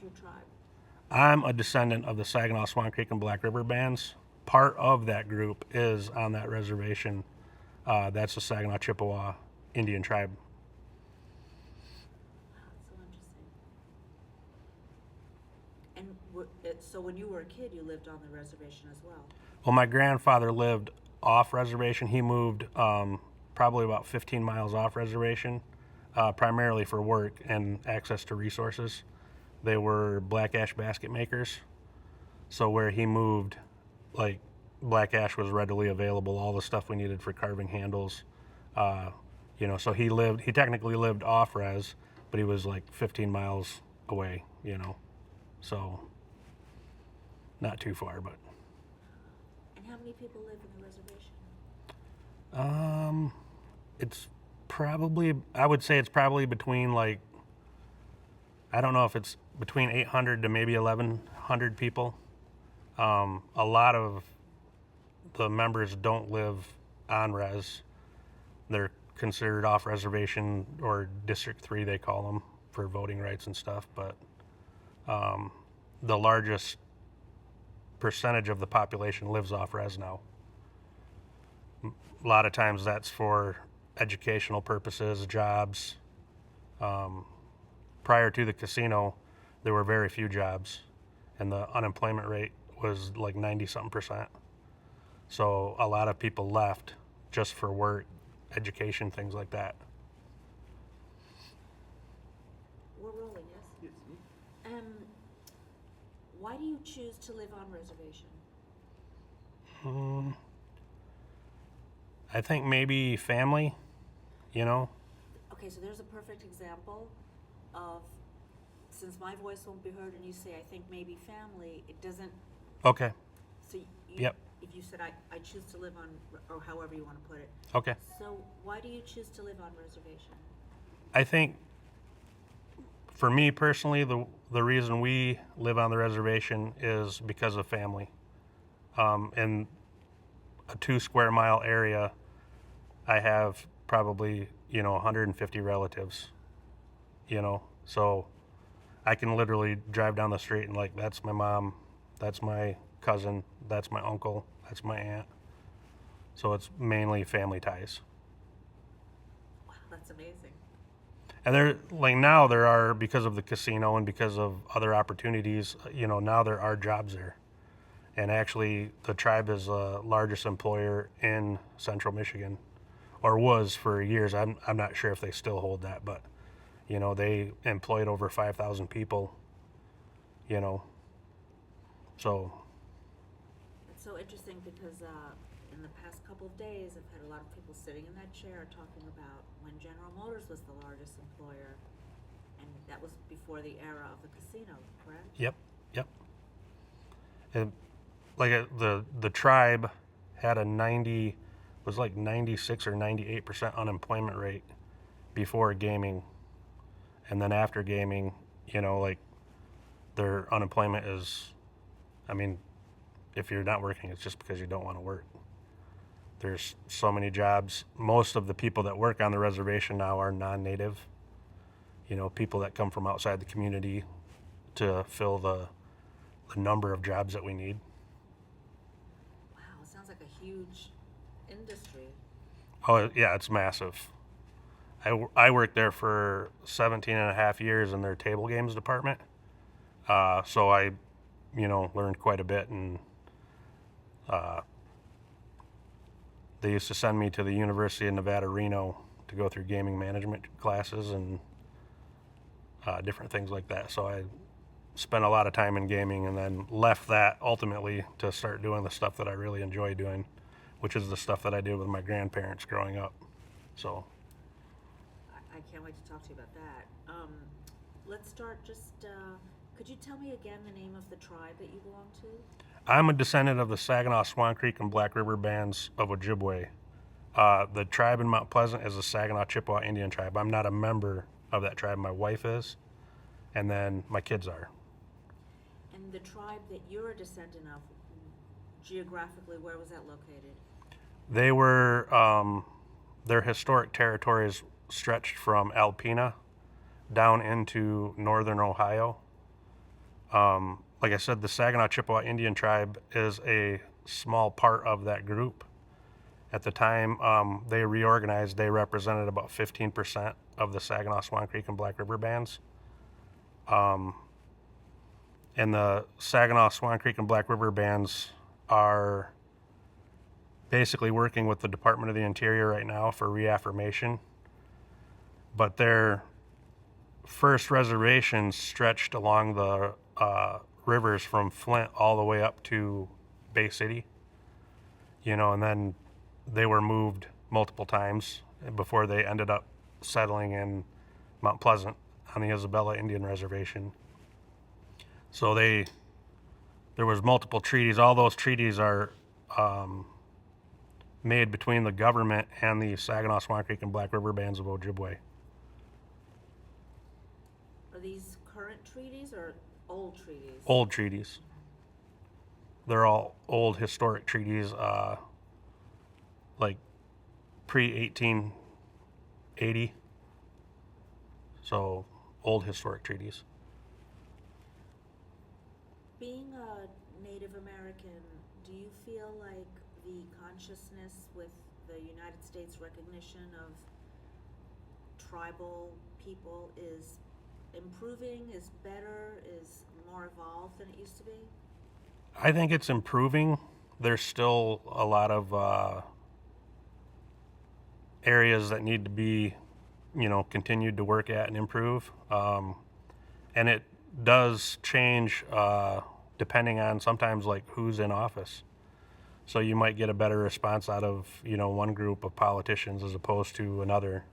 your tribe? I'm a descendant of the Saginaw, Swan Creek, and Black River bands. Part of that group is on that reservation. That's the Saginaw Chippewa Indian tribe. Wow, that's so interesting. And so when you were a kid, you lived on the reservation as well? Well, my grandfather lived off-reservation. He moved probably about 15 miles off-reservation, primarily for work and access to resources. They were black ash basket makers. So where he moved, like, black ash was readily available, all the stuff we needed for carving handles. So he technically lived off-res, but he was like 15 miles away, so not too far, but. And how many people live in the reservation? I would say it's probably between, like, I don't know if it's between 800 to maybe 1,100 people. A lot of the members don't live on res. They're considered off reservation, or District 3 they call them, for voting rights and stuff, but the largest percentage of the population lives off res now. A lot of times that's for educational purposes, jobs. Prior to the casino, there were very few jobs, and the unemployment rate was like 90-something%. So a lot of people left just for work, education, things like that. We're rolling, yes? Yes. Why do you choose to live on reservation? I think maybe family, Okay, so there's a perfect example of, since my voice won't be heard and you say, I think maybe family, it doesn't. Okay. So Yep. If you said, I choose to live on, or however you want to put it. Okay. So why do you choose to live on reservation? I think, for me personally, the reason we live on the reservation is because of family. In a 2 square mile area, I have probably, 150 relatives, so I can literally drive down the street and, like, that's my mom, that's my cousin, that's my uncle, that's my aunt. So it's mainly family ties. Wow, that's amazing. And now there are, because of the casino and because of other opportunities, now there are jobs there. And actually, the tribe is the largest employer in central Michigan, or was for years. I'm not sure if they still hold that, but, they employed over 5,000 people, so. It's so interesting because in the past couple of days, I've had a lot of people sitting in that chair talking about when General Motors was the largest employer, and that was before the era of the casino, correct? Yep. And the tribe had a 96 or 98% unemployment rate before gaming, and then after gaming, their unemployment is, if you're not working, it's just because you don't want to work. There's so many jobs. Most of the people that work on the reservation now are non-native, people that come from outside the community to fill the number of jobs that we need. Wow, it sounds like a huge industry. Oh, yeah, it's massive. I worked there for 17 and a half years in their table games department. So I, learned quite a bit, and they used to send me to the University of Nevada, Reno to go through gaming management classes and different things like that. So I spent a lot of time in gaming, and then left that ultimately to start doing the stuff that I really enjoy doing, which is the stuff that I did with my grandparents growing up. So I can't wait to talk to you about that. Let's start could you tell me again the name of the tribe that you belong to? I'm a descendant of the Saginaw, Swan Creek, and Black River bands of Ojibwe. The tribe in Mount Pleasant is the Saginaw Chippewa Indian tribe. I'm not a member of that tribe. My wife is, and then my kids are. And the tribe that you're a descendant of, geographically, where was that located? They were, their historic territories stretched from Alpena down into northern Ohio. Like I said, the Saginaw Chippewa Indian tribe is a small part of that group. At the time they reorganized, they represented about 15% of the Saginaw, Swan Creek, and Black River bands. And the Saginaw, Swan Creek, and Black River bands are basically working with the Department of the Interior right now for reaffirmation. But their first reservations stretched along the rivers from Flint all the way up to Bay City, and then they were moved multiple times before they ended up settling in Mount Pleasant on the Isabella Indian Reservation. So there was multiple treaties. All those treaties are made between the government and the Saginaw, Swan Creek, and Black River bands of Ojibwe. Are these current treaties or old treaties? Old treaties. They're all old historic treaties, like pre-1880. So old historic treaties. Being a Native American, do you feel like the consciousness with the United States recognition of tribal people is improving, is better, is more evolved than it used to be? I think it's improving. There's still a lot of areas that need to be, continued to work at and improve. And it does change depending on sometimes like who's in office. So you might get a better response out of, one group of politicians as opposed to another.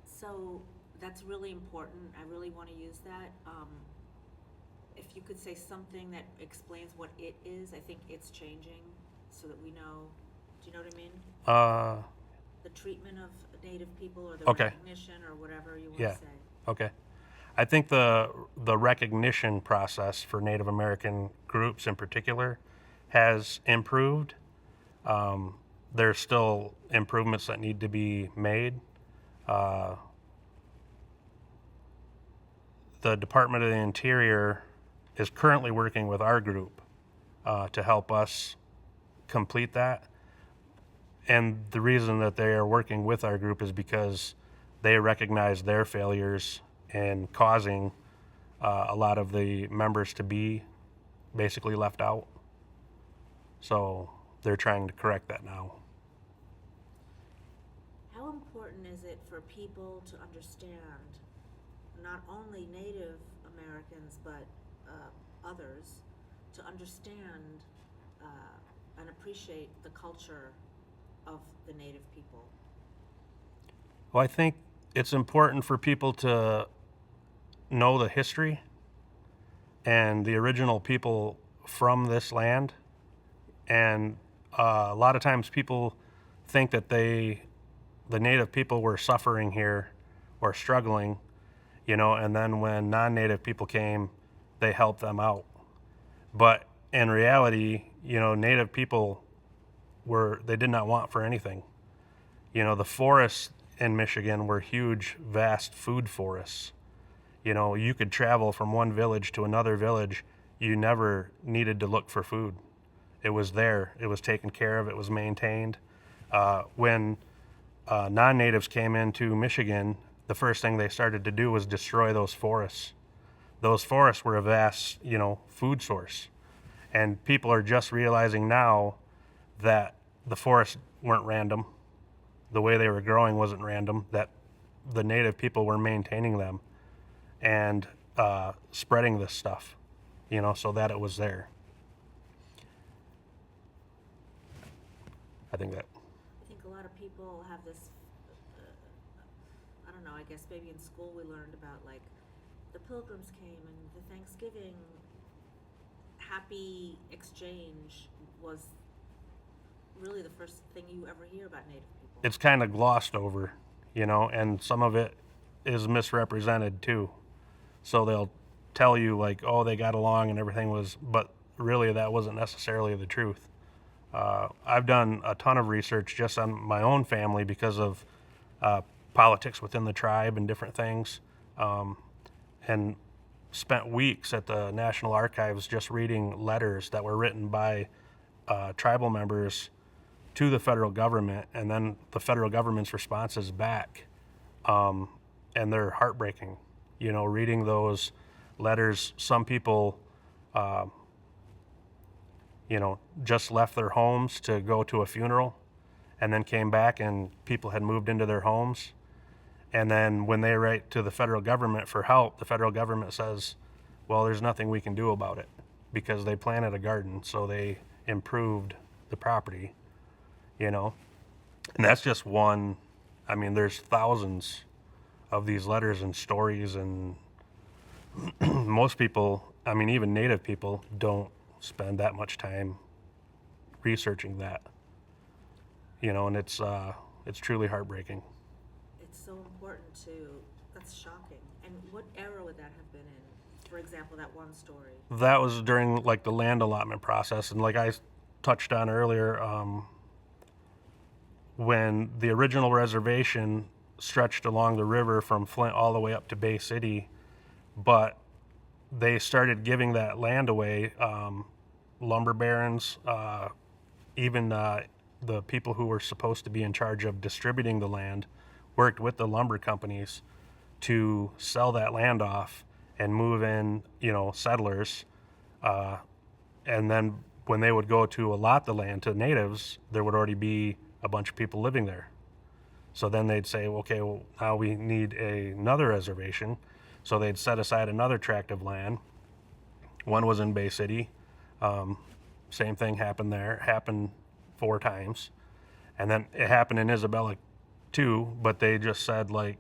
So that's really important. I really want to use that. If you could say something that explains what it is, I think it's changing so that we know. Do you know what I mean? The treatment of Native people or the recognition or whatever you want to say. Okay. I think the recognition process for Native American groups in particular has improved. There's still improvements that need to be made. The Department of the Interior is currently working with our group to help us complete that. And the reason that they are working with our group is because they recognize their failures in causing a lot of the members to be basically left out. So they're trying to correct that now. How important is it for people to understand, not only Native Americans, but others, to understand and appreciate the culture of the Native people? Well, I think it's important for people to know the history and the original people from this land. And a lot of times people think that the Native people were suffering here or struggling, and then when non-Native people came, they helped them out. But in reality, Native people they did not want for anything. The forests in Michigan were huge, vast food forests. You could travel from one village to another village. You never needed to look for food. It was there. It was taken care of. It was maintained. When non-natives came into Michigan, the first thing they started to do was destroy those forests. Those forests were a vast, food source. And people are just realizing now that the forests weren't random. The way they were growing wasn't random, that the Native people were maintaining them and spreading this stuff, so that it was there. I think a lot of people have this, I don't know, I guess maybe in school we learned about like the Pilgrims came and the Thanksgiving happy exchange was really the first thing you ever hear about Native people. It's kind of glossed over, and some of it is misrepresented too. So they'll tell you like, oh, they got along and everything was, but really that wasn't necessarily the truth. I've done a ton of research just on my own family because of politics within the tribe and different things. And spent weeks at the National Archives just reading letters that were written by tribal members to the federal government, and then the federal government's responses back. And they're heartbreaking. You know, reading those letters, some people, you know, just left their homes to go to a funeral and then came back and people had moved into their homes. And then when they write to the federal government for help, the federal government says, well, there's nothing we can do about it because they planted a garden, so they improved the property, you know. And that's just one. I mean, there's thousands of these letters and stories, and most people, I mean, even Native people, don't spend that much time researching that, you know, and it's truly heartbreaking. It's so important to, that's shocking. And what era would that have been in? For example, that one story. That was during like the land allotment process, and like I touched on earlier, when the original reservation stretched along the river from Flint all the way up to Bay City, but they started giving that land away. Lumber barons, even the people who were supposed to be in charge of distributing the land, worked with the lumber companies to sell that land off and move in, you know, settlers. And then when they would go to allot the land to natives, there would already be a bunch of people living there. So then they'd say, okay, well, now we need another reservation. So they'd set aside another tract of land. One was in Bay City. Same thing happened there. It happened 4 times. And then it happened in Isabella too, but they just said, like,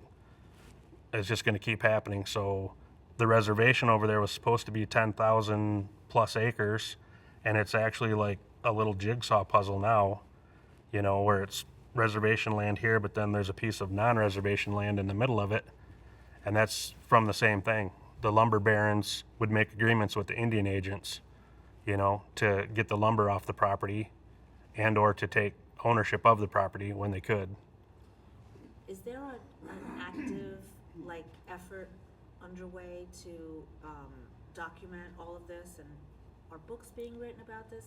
it's just going to keep happening. So the reservation over there was supposed to be 10,000 plus acres, and it's actually like a little jigsaw puzzle now, you know, where it's reservation land here, but then there's a piece of non-reservation land in the middle of it, and that's from the same thing. The lumber barons would make agreements with the Indian agents, you know, to get the lumber off the property and or to take ownership of the property when they could. Is there an active, like, effort underway to document all of this, and are books being written about this?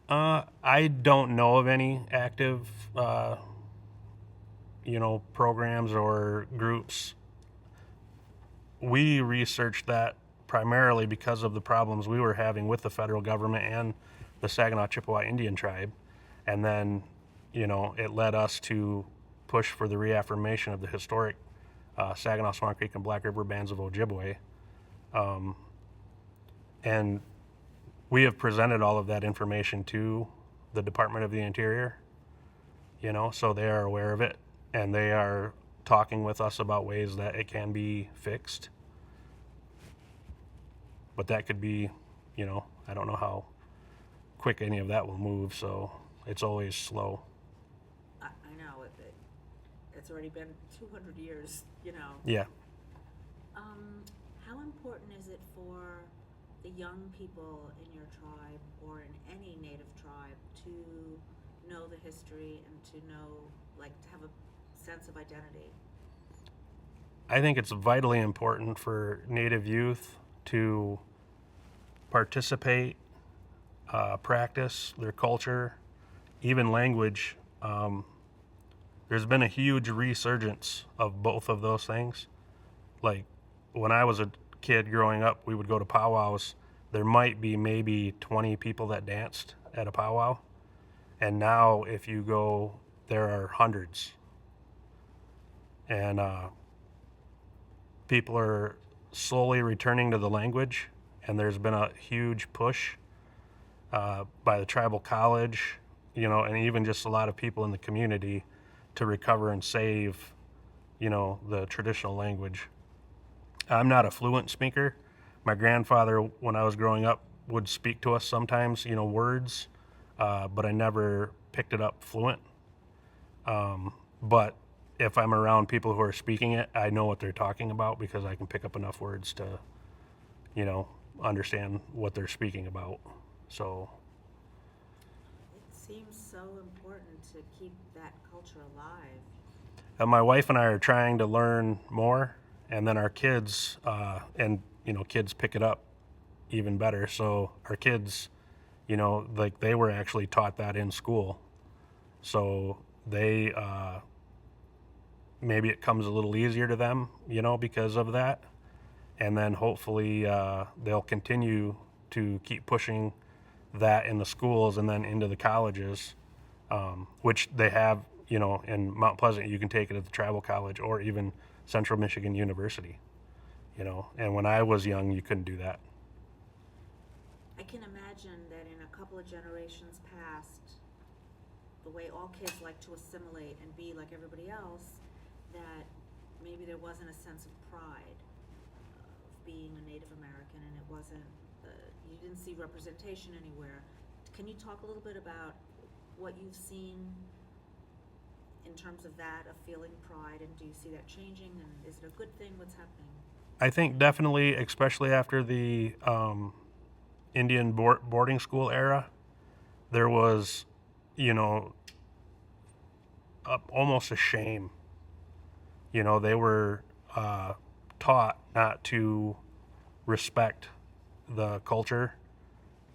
I don't know of any active, you know, programs or groups. We researched that primarily because of the problems we were having with the federal government and the Saginaw Chippewa Indian tribe. And then, you know, it led us to push for the reaffirmation of the historic Saginaw, Swan Creek, and Black River bands of Ojibwe. And we have presented all of that information to the Department of the Interior, you know, so they are aware of it, and they are talking with us about ways that it can be fixed. But that could be, you know, I don't know how quick any of that will move, so it's always slow. I know, it's already been 200 years, you know. Yeah. How important is it for the young people in your tribe or in any native tribe to know the history and to know, like, to have a sense of identity? I think it's vitally important for Native youth to participate, practice their culture, even language. There's been a huge resurgence of both of those things. Like, when I was a kid growing up, we would go to powwows. There might be maybe 20 people that danced at a powwow. And now if you go, there are hundreds. And people are slowly returning to the language, and there's been a huge push by the tribal college, you know, and even just a lot of people in the community to recover and save, you know, the traditional language. I'm not a fluent speaker. My grandfather, when I was growing up, would speak to us sometimes, you know, words, but I never picked it up fluent. But if I'm around people who are speaking it, I know what they're talking about because I can pick up enough words to, you know, understand what they're speaking about. So It seems so important to keep that culture alive. my wife and I are trying to learn more, and then our kids, and kids pick it up even better. So our kids, like they were actually taught that in school. So they, maybe it comes a little easier to them, because of that. And then hopefully they'll continue to keep pushing that in the schools and then into the colleges, which they have, in Mount Pleasant. You can take it at the travel college or even Central Michigan University, and when I was young, you couldn't do that. I can imagine that in a couple of generations past, the way all kids like to assimilate and be like everybody else, that maybe there wasn't a sense of pride of being a Native American, and it wasn't, you didn't see representation anywhere. Can you talk a little bit about what you've seen in terms of that, of feeling pride, and do you see that changing, and is it a good thing? What's happening? I think definitely, especially after the Indian boarding school era, there was, almost a shame. They were taught not to respect the culture,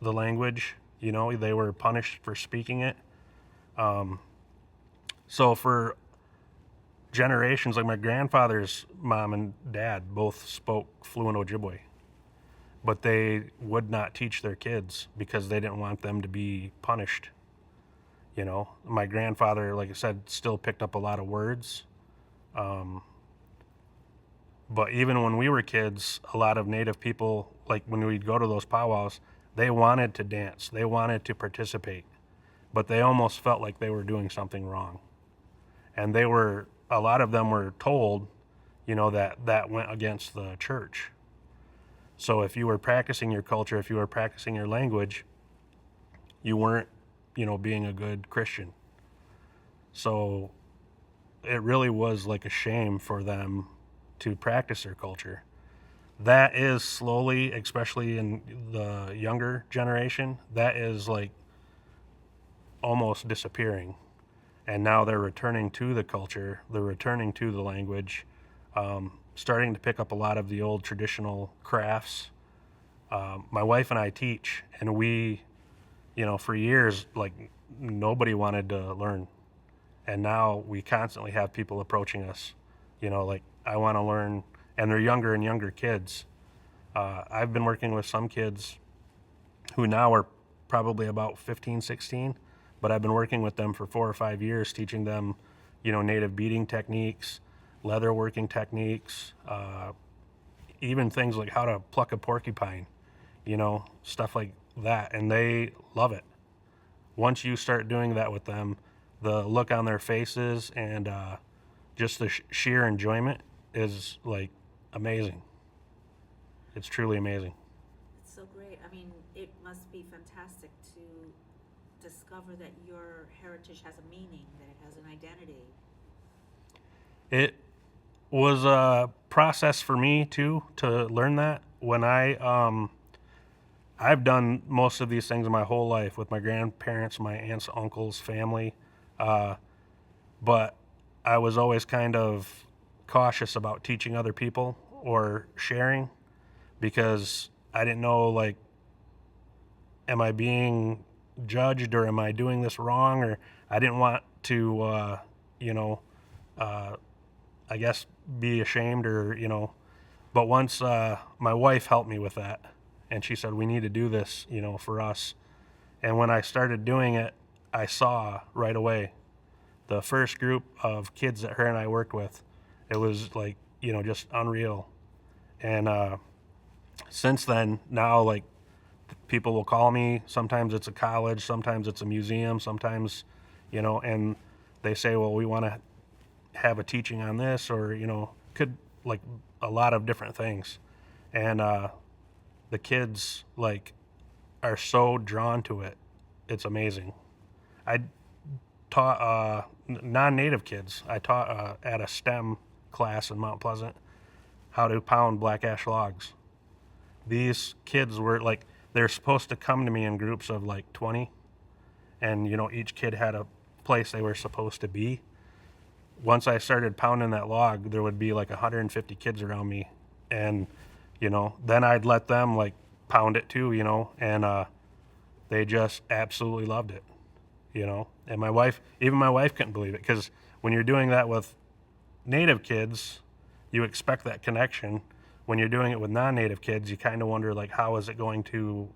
the language. They were punished for speaking it. So for generations, like my grandfather's mom and dad both spoke fluent Ojibwe, but they would not teach their kids because they didn't want them to be punished. My grandfather, like I said, still picked up a lot of words. But even when we were kids, a lot of Native people, like when we'd go to those powwows, they wanted to dance, they wanted to participate, but they almost felt like they were doing something wrong. And a lot of them were told, that went against the church. So if you were practicing your culture, if you were practicing your language, you weren't, being a good Christian. So it really was like a shame for them to practice their culture. That is slowly, especially in the younger generation, that is like almost disappearing. And now they're returning to the culture, they're returning to the language, starting to pick up a lot of the old traditional crafts. My wife and I teach, and we, for years, like nobody wanted to learn. And now we constantly have people approaching us, like, I want to learn, and they're younger and younger kids. I've been working with some kids who now are probably about 15, 16, but I've been working with them for 4 or 5 years, teaching them, native beading techniques, leather working techniques, even things like how to pluck a porcupine, stuff like that. And they love it. Once you start doing that with them, the look on their faces and just the sheer enjoyment is like amazing. It's truly amazing. It's so great. I mean, it must be fantastic to discover that your heritage has a meaning, that it has an identity. It was a process for me too to learn that. When I've done most of these things my whole life with my grandparents, my aunts, uncles, family, but I was always kind of cautious about teaching other people or sharing because I didn't know, like, am I being judged or am I doing this wrong? Or I didn't want to, I guess be ashamed or, but once my wife helped me with that and she said, we need to do this, for us. And when I started doing it, I saw right away the first group of kids that her and I worked with, it was like, just unreal. And since then, now, like, people will call me. Sometimes it's a college, sometimes it's a museum, sometimes, and they say, well, we want to have a teaching on this, or, could, like, a lot of different things. And the kids, like, are so drawn to it. It's amazing. I taught non-native kids. I taught at a STEM class in Mount Pleasant how to pound black ash logs. These kids were like, they're supposed to come to me in groups of like 20, and each kid had a place they were supposed to be. Once I started pounding that log, there would be like 150 kids around me, and Then I'd let them like pound it too, and they just absolutely loved it, And even my wife couldn't believe it, because when you're doing that with native kids, you expect that connection. When you're doing it with non-native kids, you kind of wonder, like, how is it going to,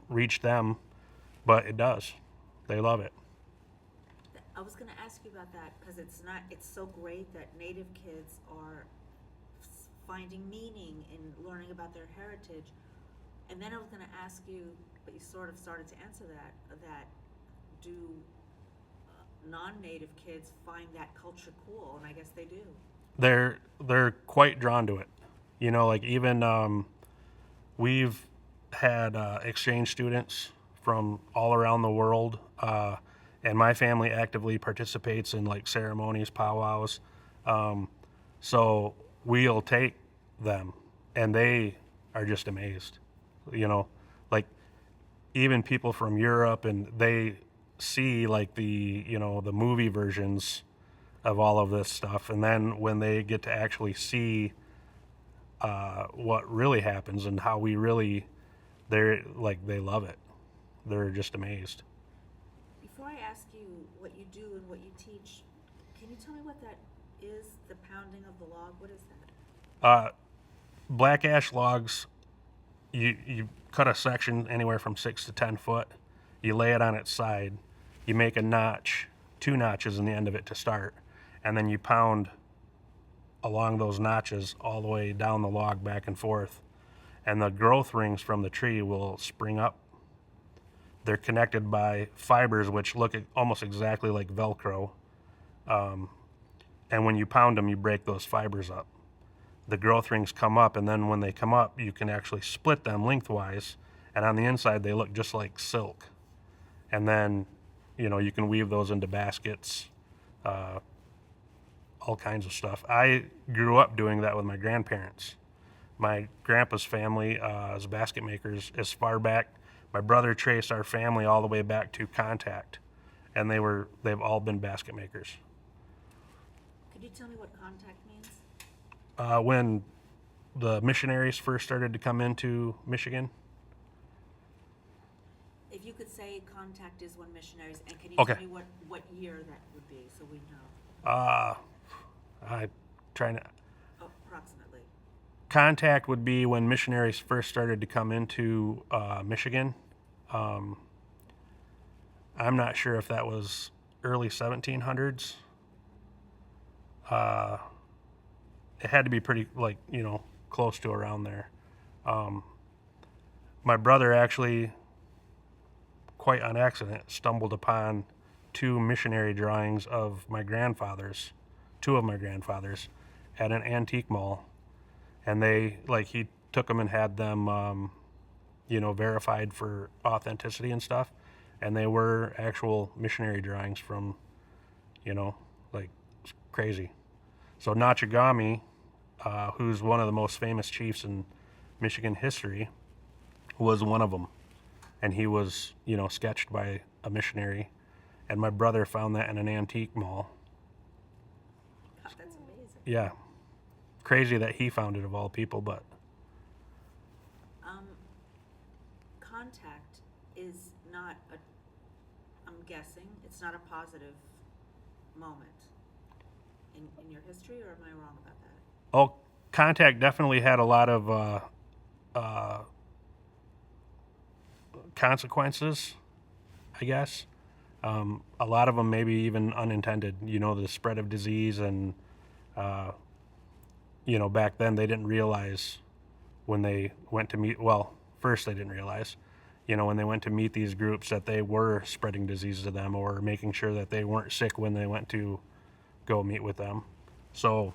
reach them? But it does. They love it. I was going to ask you about that, because it's so great that native kids are finding meaning in learning about their heritage. And then I was going to ask you, but you sort of started to answer that do non-native kids find that culture cool? And I guess they do. They're quite drawn to it. Like even we've had exchange students from all around the world, and my family actively participates in like ceremonies, powwows. So we'll take them, and they are just amazed. Like even people from Europe, and they see like the movie versions of all of this stuff, and then when they get to actually see what really happens and how we really, they love it. They're just amazed. Before I ask you what you do and what you teach, can you tell me what that is? The pounding of the log. What is that? Black ash logs. You cut a section anywhere from 6 to 10 foot. You lay it on its side. You make a notch, 2 notches in the end of it to start, and then you pound along those notches all the way down the log back and forth, and the growth rings from the tree will spring up. They're connected by fibers which look almost exactly like Velcro, and when you pound them, you break those fibers up. The growth rings come up, and then when they come up, you can actually split them lengthwise, and on the inside they look just like silk. And then you can weave those into baskets, all kinds of stuff. I grew up doing that with my grandparents. My grandpa's family is basket makers as far back. My brother traced our family all the way back to contact, and they've all been basket makers. Could you tell me what contact means? When the missionaries first started to come into Michigan. If you could say contact is when missionaries, and can you Okay. tell me what year that would be, so we know? I'm trying to. Approximately. Contact would be when missionaries first started to come into Michigan. I'm not sure if that was early 1700s. It had to be pretty, close to around there. My brother actually, quite on accident, stumbled upon 2 missionary drawings of my grandfathers, 2 of my grandfathers, at an antique mall. And he took them and had them, verified for authenticity and stuff. And they were actual missionary drawings from, crazy. So Nachagami, who's one of the most famous chiefs in Michigan history, was one of them. And he was, sketched by a missionary. And my brother found that in an antique mall. God, that's amazing. Yeah. Crazy that he found it of all people, but Contact is not I'm guessing it's not a positive moment in your history, or am I wrong about that? oh, contact definitely had a lot of consequences, I guess. A lot of them maybe even unintended. The spread of disease, and back then they didn't realize when they went to meet. Well, first they didn't realize, when they went to meet these groups, that they were spreading disease to them, or making sure that they weren't sick when they went to go meet with them. So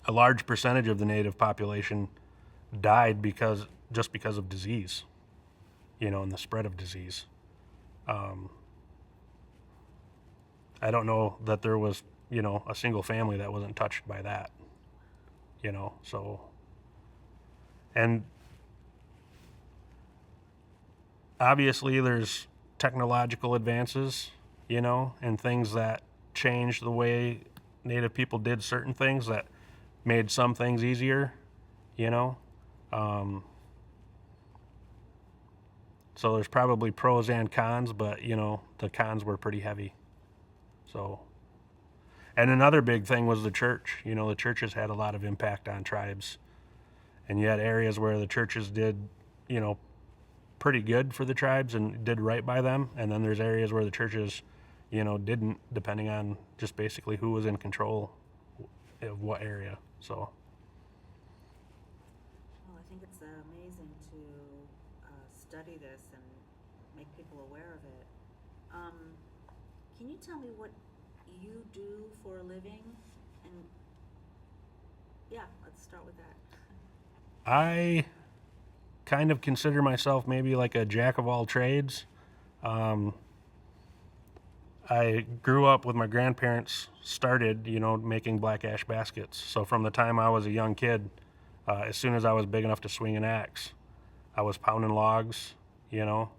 a large percentage of the native population died because of disease, and the spread of disease. I don't know that there was, a single family that wasn't touched by that, so. And obviously there's technological advances, and things that changed the way Native people did certain things, that made some things easier, you know. So there's probably pros and cons, but you know, the cons were pretty heavy. So, and another big thing was the church. You know, the churches had a lot of impact on tribes, and you had areas where the churches did, you know, pretty good for the tribes and did right by them, and then there's areas where the churches, you know, didn't, depending on just basically who was in control of what area. So Well, I think it's amazing to study this and make people aware of it. Can you tell me what you do for a living? And yeah, let's start with that. I kind of consider myself maybe like a jack of all trades. I grew up with my grandparents, started, you know, making black ash baskets. So from the time I was a young kid, as soon as I was big enough to swing an axe, I was pounding logs, you know,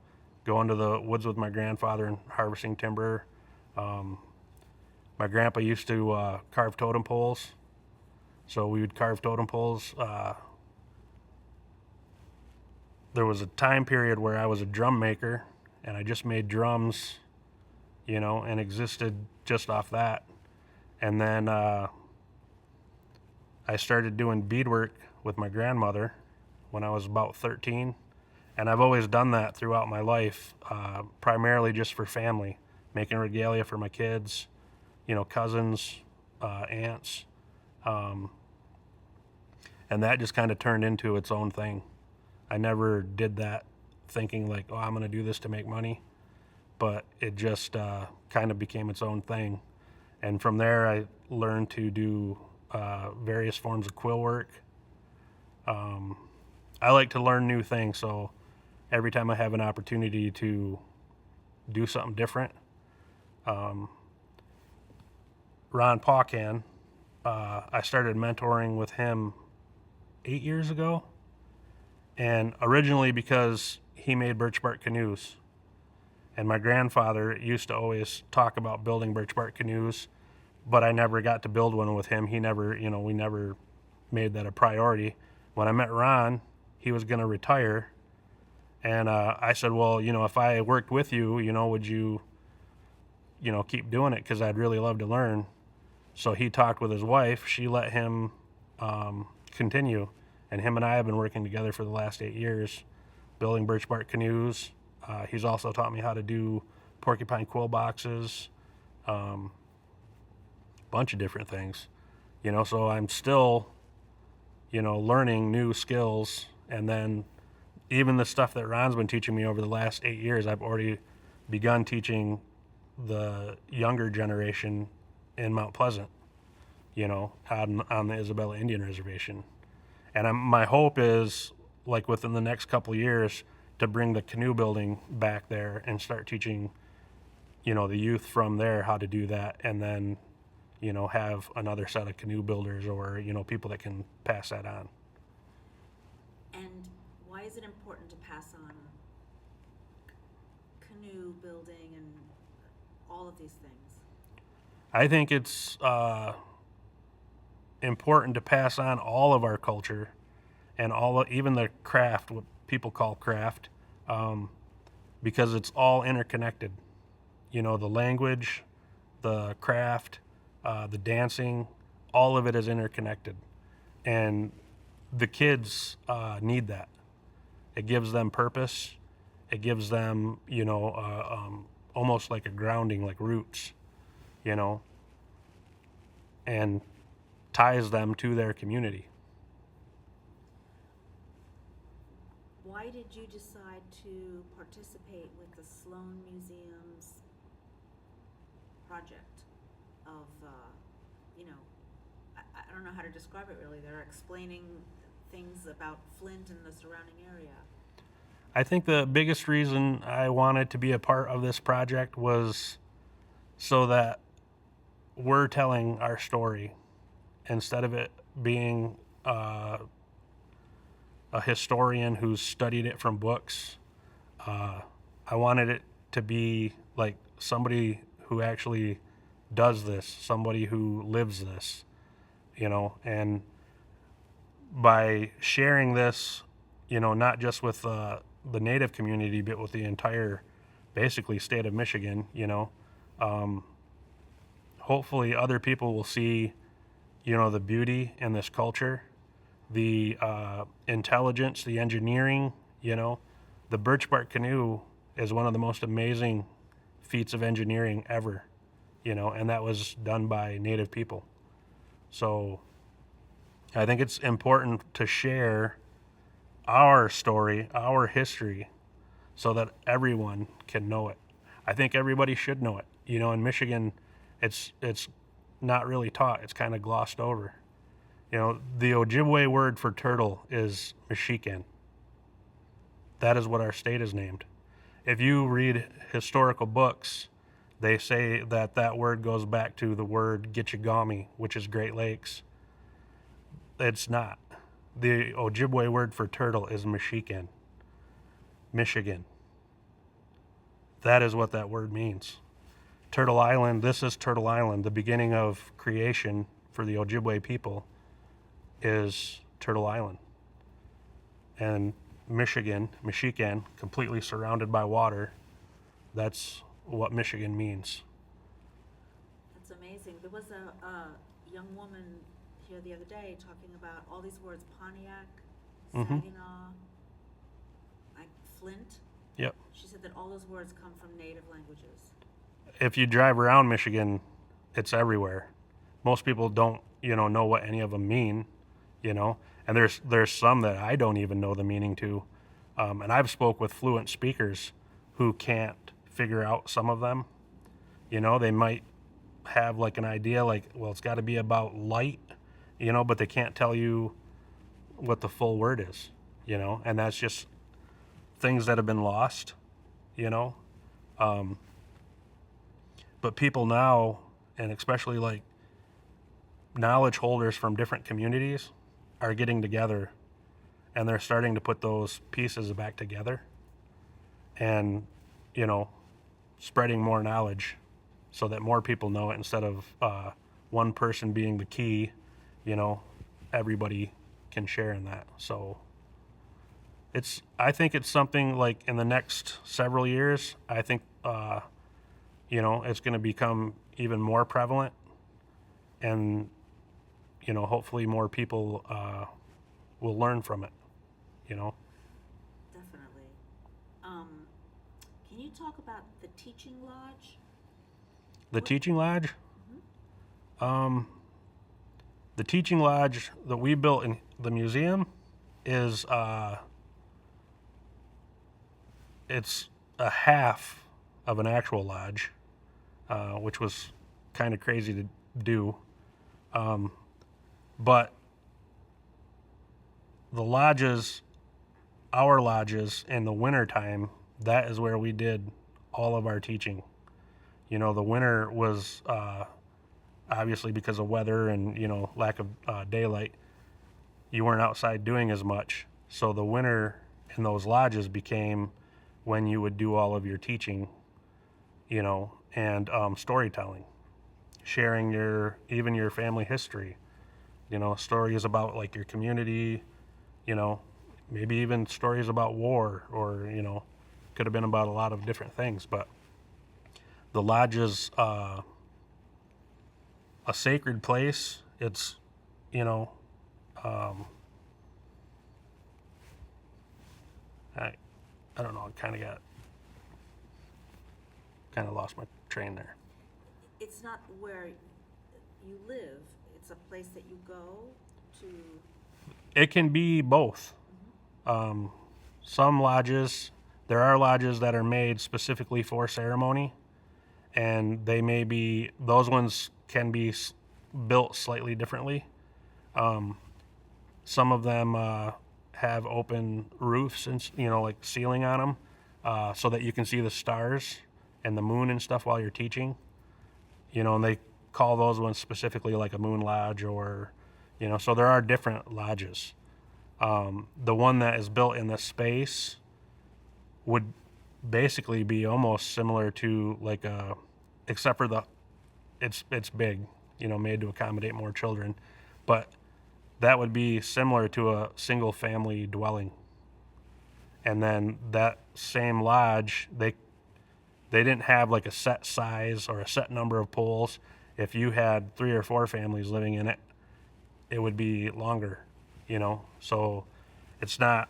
going to the woods with my grandfather and harvesting timber. My grandpa used to carve totem poles. So we would carve totem poles. There was a time period where I was a drum maker and I just made drums, you know, and existed just off that. And then I started doing beadwork with my grandmother when I was about 13. And I've always done that throughout my life, primarily just for family, making regalia for my kids, you know, cousins, aunts. And that just kind of turned into its own thing. I never did that thinking like, oh, I'm going to do this to make money. But it just kind of became its own thing. And from there, I learned to do various forms of quill work. I like to learn new things, so every time I have an opportunity to do something different. Ron Paucan, I started mentoring with him 8 years ago. And originally because he made birch bark canoes. And my grandfather used to always talk about building birch bark canoes, but I never got to build one with him. He never, you know, we never made that a priority. When I met Ron, he was going to retire. And I said, well, you know, if I worked with you, you know, would you, you know, keep doing it? Because I'd really love to learn. So he talked with his wife. She let him continue. And him and I have been working together for the last 8 years, building birch bark canoes. He's also taught me how to do porcupine quill boxes, bunch of different things, you know, so I'm still, you know, learning new skills. And then even the stuff that Ron's been teaching me over the last 8 years, I've already begun teaching the younger generation in Mount Pleasant, you know, on the Isabella Indian Reservation. And my hope is, like, within the next couple of years, to bring the canoe building back there and start teaching, you know, the youth from there how to do that, and then, you know, have another set of canoe builders or, you know, people that can pass that on. And why is it important to pass on canoe building and all of these things? I think it's important to pass on all of our culture and even the craft, what people call craft, because it's all interconnected. You know, the language, the craft, the dancing, all of it is interconnected. And the kids need that. It gives them purpose. It gives them, you know, almost like a grounding, like roots, you know, and ties them to their community. Why did you decide to participate with the Sloan Museum's project of, you know, I don't know how to describe it really. They're explaining things about Flint and the surrounding area. I think the biggest reason I wanted to be a part of this project was so that we're telling our story instead of it being a historian who's studied it from books. I wanted it to be like somebody who actually does this, somebody who lives this, you know, and by sharing this, not just with the native community, but with the entire, basically, state of Michigan, hopefully other people will see, the beauty in this culture, the intelligence, the engineering, the birch bark canoe is one of the most amazing feats of engineering ever, and that was done by native people. So I think it's important to share our story, our history, so that everyone can know it. I think everybody should know it. In Michigan, it's not really taught. It's kind of glossed over. The Ojibwe word for turtle is Mashikin. That is what our state is named. If you read historical books, they say that word goes back to the word Gitchagami, which is Great Lakes. It's not. The Ojibwe word for turtle is Mashikin, Michigan. That is what that word means. Turtle Island, this is Turtle Island. The beginning of creation for the Ojibwe people is Turtle Island. And Mashikin, completely surrounded by water, that's what Michigan means. That's amazing. There was a young woman here the other day talking about all these words: Pontiac, Saginaw, like Flint. Yep. She said that all those words come from native languages. If you drive around Michigan, it's everywhere. Most people don't, know what any of them mean, and there's some that I don't even know the meaning to. And I've spoke with fluent speakers who can't figure out some of them. They might have like an idea like, well, it's got to be about light, but they can't tell you what the full word is, and that's just things that have been lost, but people now, and especially like knowledge holders from different communities, are getting together and they're starting to put those pieces back together and, spreading more knowledge so that more people know it instead of one person being the key, everybody can share in that. So I think it's something like in the next several years, I think, it's going to become even more prevalent and, hopefully more people will learn from it, Definitely. Can you talk about the teaching lodge? The teaching lodge? The teaching lodge that we built in the museum is, it's a half of an actual lodge, which was kind of crazy to do. But the lodges, our lodges in the wintertime, that is where we did all of our teaching. The winter was obviously because of weather and, lack of daylight, you weren't outside doing as much. So the winter in those lodges became when you would do all of your teaching, and storytelling, sharing even your family history, stories about like your community, maybe even stories about war or, could have been about a lot of different things. But the lodge is a sacred place. It's, I don't know, I kind of lost my train there. It's not where you live, it's a place that you go to. It can be both. Some lodges, there are lodges that are made specifically for ceremony, and those ones can be built slightly differently. Some of them have open roofs and, like ceiling on them, so that you can see the stars and the moon and stuff while you're teaching, and they call those ones specifically like a moon lodge or, so there are different lodges. The one that is built in the space would basically be almost similar to like except for it's big, made to accommodate more children, but that would be similar to a single family dwelling. And then that same lodge, they didn't have like a set size or a set number of poles. If you had 3 or 4 families living in it, it would be longer, So it's not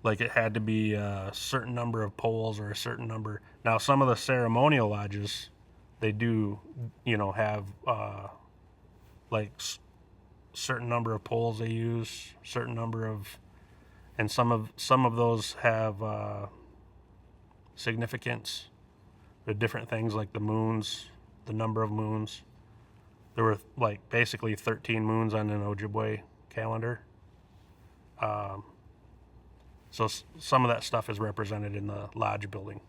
like it had to be a certain number of poles or a certain number. Now, some of the ceremonial lodges, they do, have like certain number of poles they use, certain number of, and some of those have significance. There are different things like the moons, the number of moons. There were like basically 13 moons on an Ojibwe calendar. So some of that stuff is represented in the lodge building.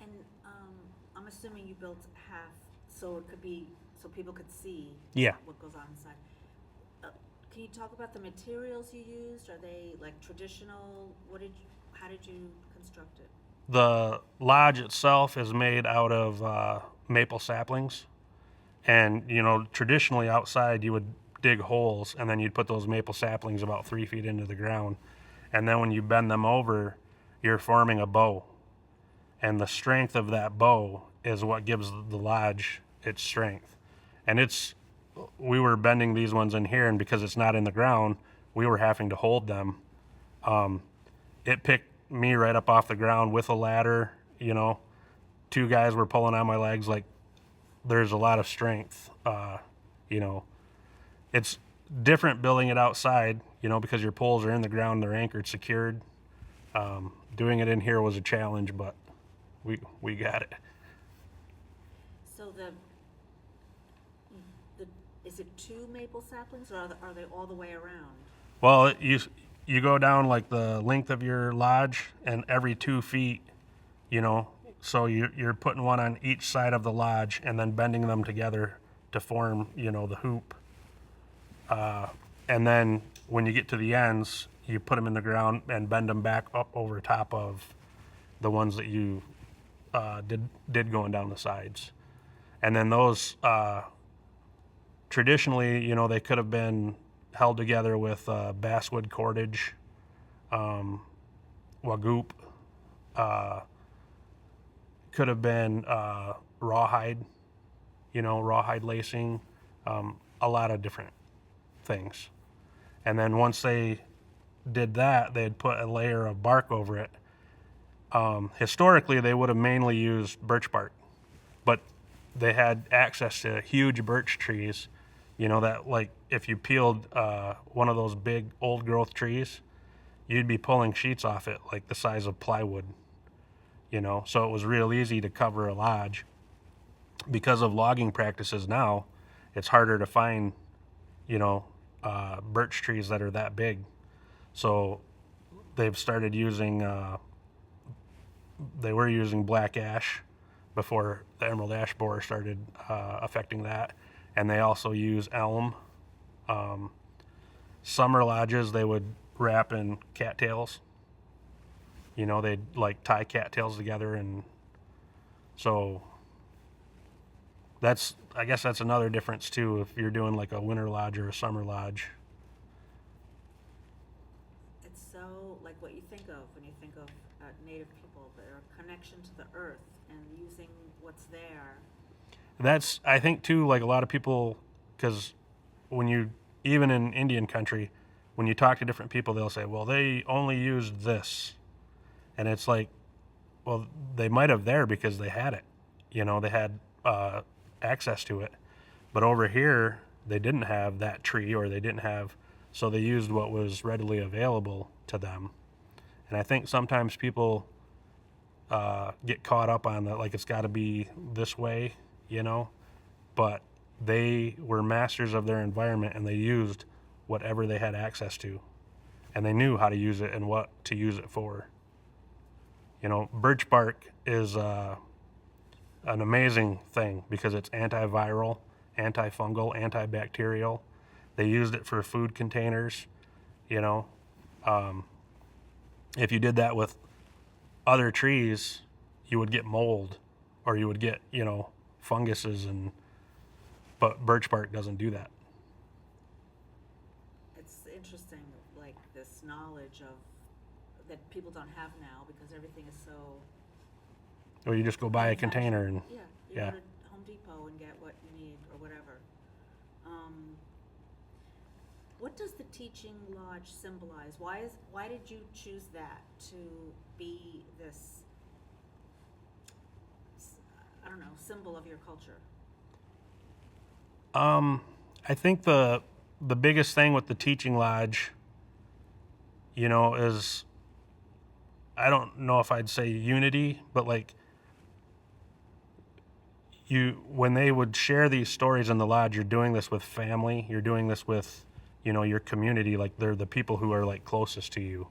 And I'm assuming you built half so it could be, so people could see Yeah. what goes on inside. Can you talk about the materials you used? Are they like traditional? How did you construct it? The lodge itself is made out of maple saplings. And, traditionally outside you would dig holes and then you'd put those maple saplings about 3 feet into the ground. And then when you bend them over, you're forming a bow. And the strength of that bow is what gives the lodge its strength. And we were bending these ones in here, and because it's not in the ground, we were having to hold them. It picked me right up off the ground with a ladder, 2 guys were pulling on my legs. Like, there's a lot of strength. It's different building it outside, because your poles are in the ground, they're anchored, secured. Doing it in here was a challenge, but we got it. So is it 2 maple saplings, or are they all the way around? Well, you go down like the length of your lodge, and every 2 feet, so you're putting one on each side of the lodge and then bending them together to form, the hoop. And then when you get to the ends, you put them in the ground and bend them back up over top of the ones that you did going down the sides. And then those, traditionally, they could have been held together with basswood cordage, wagoop, could have been rawhide, rawhide lacing, a lot of different things. And then once they did that, they'd put a layer of bark over it. Historically, they would have mainly used birch bark, but they had access to huge birch trees, that like if you peeled one of those big old growth trees, you'd be pulling sheets off it like the size of plywood, so it was real easy to cover a lodge. Because of logging practices now, it's harder to find, birch trees that are that big. So they've started using, they were using black ash before the emerald ash borer started affecting that. And they also use elm. Summer lodges, they would wrap in cattails. They'd like tie cattails together, and so I guess that's another difference too, if you're doing like a winter lodge or a summer lodge. It's so like what you think of when you think of Native people, their connection to the earth and using what's there. That's, I think too, like a lot of people, because even in Indian country, when you talk to different people, they'll say, well, they only used this. And it's like, well, they might have there because they had it. They had access to it. But over here, they didn't have that tree, or they didn't have, so they used what was readily available to them. And I think sometimes people get caught up on that, like it's got to be this way, but they were masters of their environment, and they used whatever they had access to, and they knew how to use it and what to use it for. Birch bark is an amazing thing because it's antiviral, antifungal, antibacterial. They used it for food containers. If you did that with other trees, you would get mold, or you would get, funguses, but birch bark doesn't do that. knowledge of that people don't have now because everything is so. Or you just go buy a manufactured. container and Yeah, you yeah. go to Home Depot and get what you need or whatever. What does the teaching lodge symbolize? Why did you choose that to be this, I don't know, symbol of your culture? I think the biggest thing with the teaching lodge, you know, is, I don't know if I'd say unity, but like when they would share these stories in the lodge, you're doing this with family, you're doing this with, you know, your community, like they're the people who are like closest to you,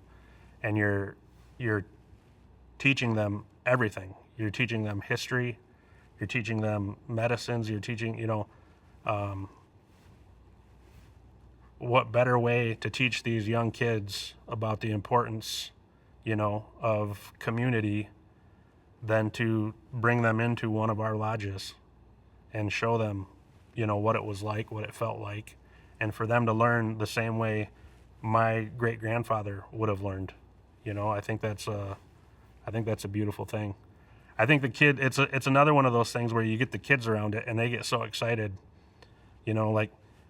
and you're teaching them everything. You're teaching them history, you're teaching them medicines, you're teaching, you know, what better way to teach these young kids about the importance, you know, of community than to bring them into one of our lodges and show them, you know, what it was like, what it felt like, and for them to learn the same way my great grandfather would have learned. You know, I think that's a beautiful thing. I think it's another one of those things where you get the kids around it and they get so excited, you know, like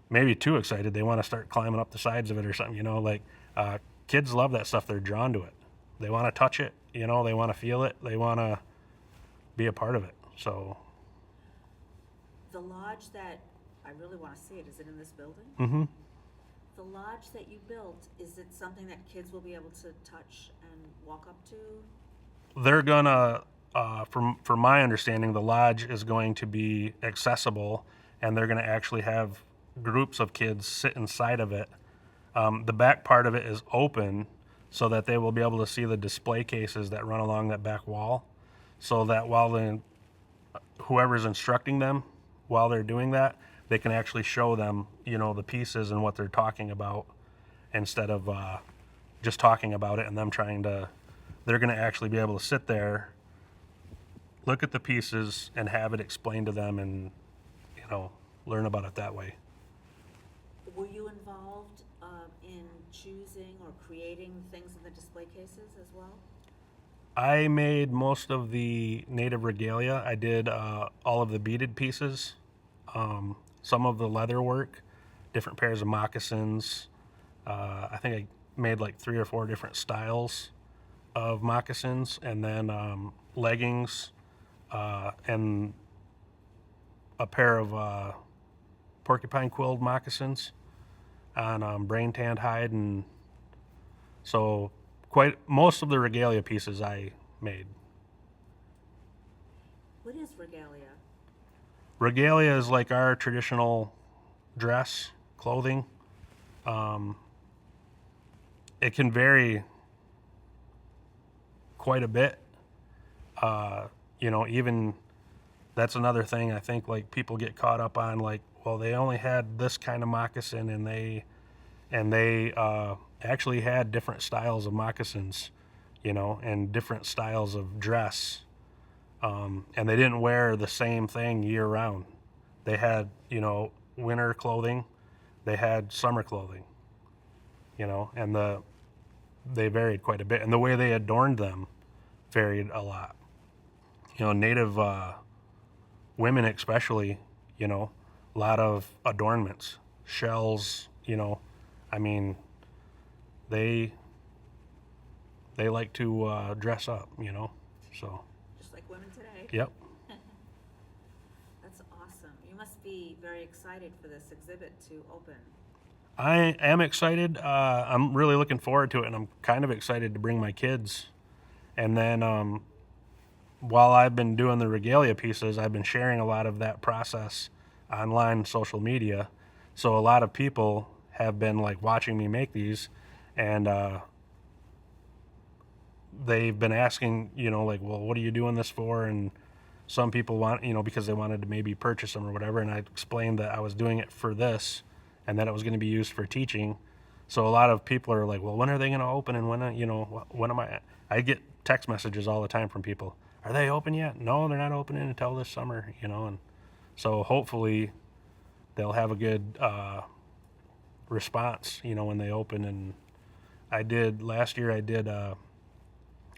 maybe too excited. They want to start climbing up the sides of it or something, you know, like kids love that stuff. They're drawn to it. They want to touch it, you know, they want to feel it. They want to be a part of it. So The lodge that, I really want to see it, is it in this building? mm-hmm. The lodge that you built, is it something that kids will be able to touch and walk up to? They're gonna, from my understanding, the lodge is going to be accessible, and they're gonna actually have groups of kids sit inside of it. The back part of it is open, so that they will be able to see the display cases that run along that back wall, so that while whoever's instructing them while they're doing that, they can actually show them, you know, the pieces and what they're talking about, instead of just talking about it and them trying to. They're going to actually be able to sit there, look at the pieces, and have it explained to them, and, you know, learn about it that way. Were you involved in choosing or creating things in the display cases as well? I made most of the native regalia. I did all of the beaded pieces, some of the leather work, different pairs of moccasins. I think I made like 3 or 4 different styles of moccasins, and then leggings, and a pair of porcupine quilled moccasins on brain tanned hide, and so most of the regalia pieces I made. What is regalia? Regalia is like our traditional dress, clothing. It can vary quite a bit. You know, even that's another thing I think, like, people get caught up on, like, well, they only had this kind of moccasin, and they actually had different styles of moccasins, you know, and different styles of dress. And they didn't wear the same thing year round. They had, you know, winter clothing, they had summer clothing, you know, and they varied quite a bit. And the way they adorned them varied a lot. You know, native women especially, you know, a lot of adornments, shells, you know, I mean, they like to dress up, you know, so. Just like women today? Yep. That's awesome. You must be very excited for this exhibit to open. I am excited. I'm really looking forward to it, and I'm kind of excited to bring my kids. And then while I've been doing the regalia pieces, I've been sharing a lot of that process online, social media. So a lot of people have been like watching me make these, and they've been asking, you know, like, well, what are you doing this for? And some people want, you know, because they wanted to maybe purchase them or whatever. And I explained that I was doing it for this, and that it was going to be used for teaching. So a lot of people are like, well, when are they going to open? And when, you know, when am I get text messages all the time from people. Are they open yet? No, they're not opening until this summer, you know. And so hopefully they'll have a good response, you know, when they open, and last year I did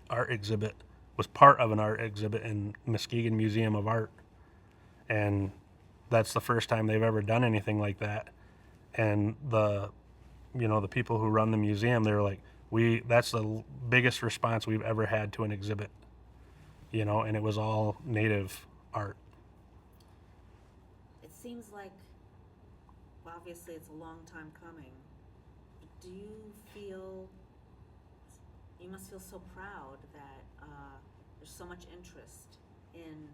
art exhibit, was part of an art exhibit in Muskegon Museum of Art. And that's the first time they've ever done anything like that. And the people who run the museum, they're like, that's the biggest response we've ever had to an exhibit, and it was all native art. It seems like, well, obviously it's a long time coming. But do you feel, you must feel so proud that there's so much interest in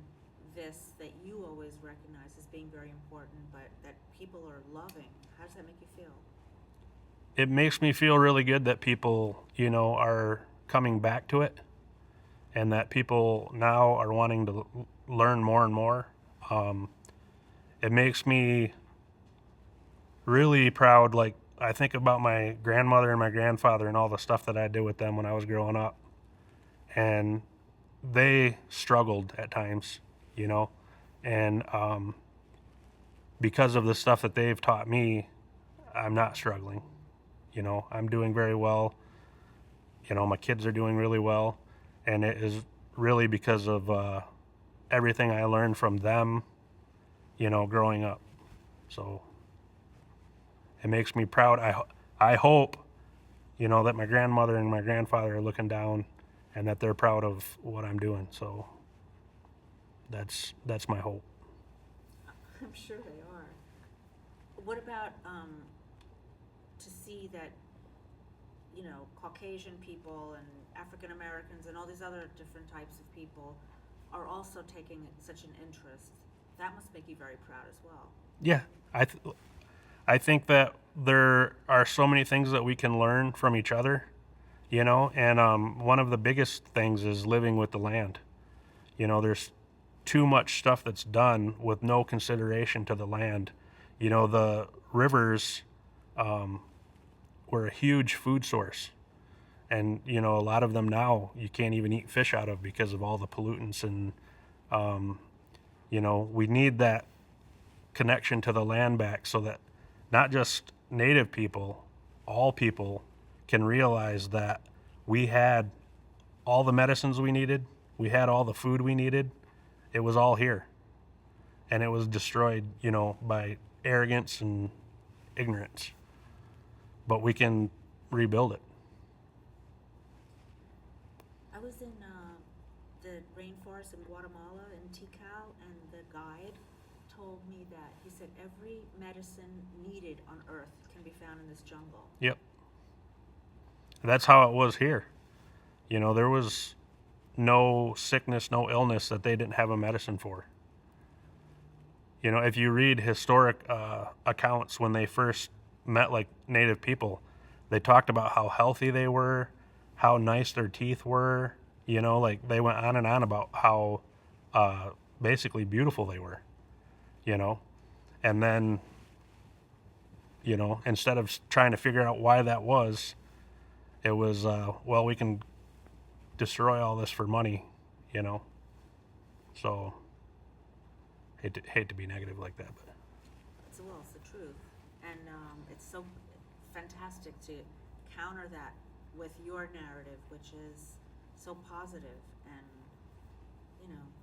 this that you always recognize as being very important, but that people are loving. How does that make you feel? It makes me feel really good that people, are coming back to it, and that people now are wanting to learn more and more. It makes me really proud. Like, I think about my grandmother and my grandfather and all the stuff that I did with them when I was growing up. And they struggled at times, and because of the stuff that they've taught me, I'm not struggling. I'm doing very well. My kids are doing really well. And it is really because of everything I learned from them, growing up. So it makes me proud. I hope, that my grandmother and my grandfather are looking down and that they're proud of what I'm doing. So that's my hope. I'm sure they are. What about to see that, Caucasian people and African Americans and all these other different types of people are also taking such an interest? That must make you very proud as well. Yeah, I think that there are so many things that we can learn from each other, and one of the biggest things is living with the land. There's too much stuff that's done with no consideration to the land. The rivers were a huge food source. And, a lot of them now you can't even eat fish out of because of all the pollutants. And, we need that connection to the land back so that not just native people, all people can realize that we had all the medicines we needed. We had all the food we needed. It was all here. And it was destroyed, by arrogance and ignorance. But we can rebuild it. I was in the rainforest in Guatemala in Tikal, and the guide told me that he said every medicine needed on Earth can be found in this jungle. Yep. That's how it was here. There was no sickness, no illness that they didn't have a medicine for. If you read historic accounts when they first met like native people, they talked about how healthy they were, how nice their teeth were, like they went on and on about how basically beautiful they were, and then, instead of trying to figure out why that was, it was, well, we can destroy all this for money, so hate to be negative like that, but It's the truth, and it's so fantastic to counter that with your narrative, which is so positive and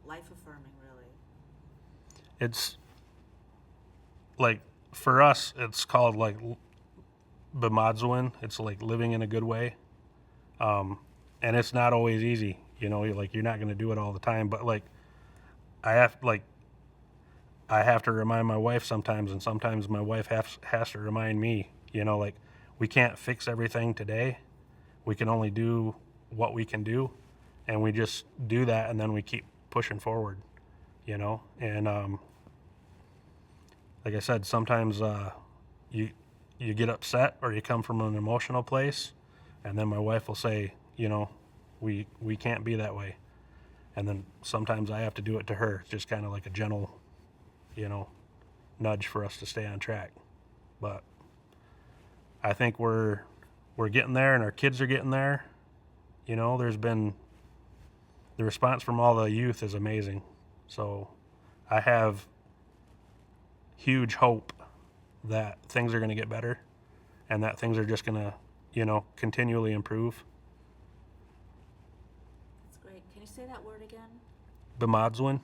life affirming, really. it's like, for us, it's called like Bemadzwin. It's like living in a good way, and it's not always easy. You're not going to do it all the time, but like I have to remind my wife sometimes, and sometimes my wife has to remind me, like, we can't fix everything today. We can only do what we can do, and we just do that, and then we keep pushing forward, and like I said, sometimes you get upset or you come from an emotional place, and then my wife will say, we can't be that way. And then sometimes I have to do it to her. It's just kind of like a gentle, nudge for us to stay on track. But I think we're getting there, and our kids are getting there. There's been, the response from all the youth is amazing. So I have huge hope that things are going to get better, and that things are just going to continually improve. That's great. Can you say that word again? Bemadswin,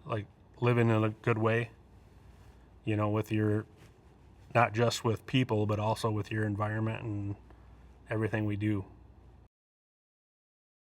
like living in a good way, with your, not just with people, but also with your environment and everything we do.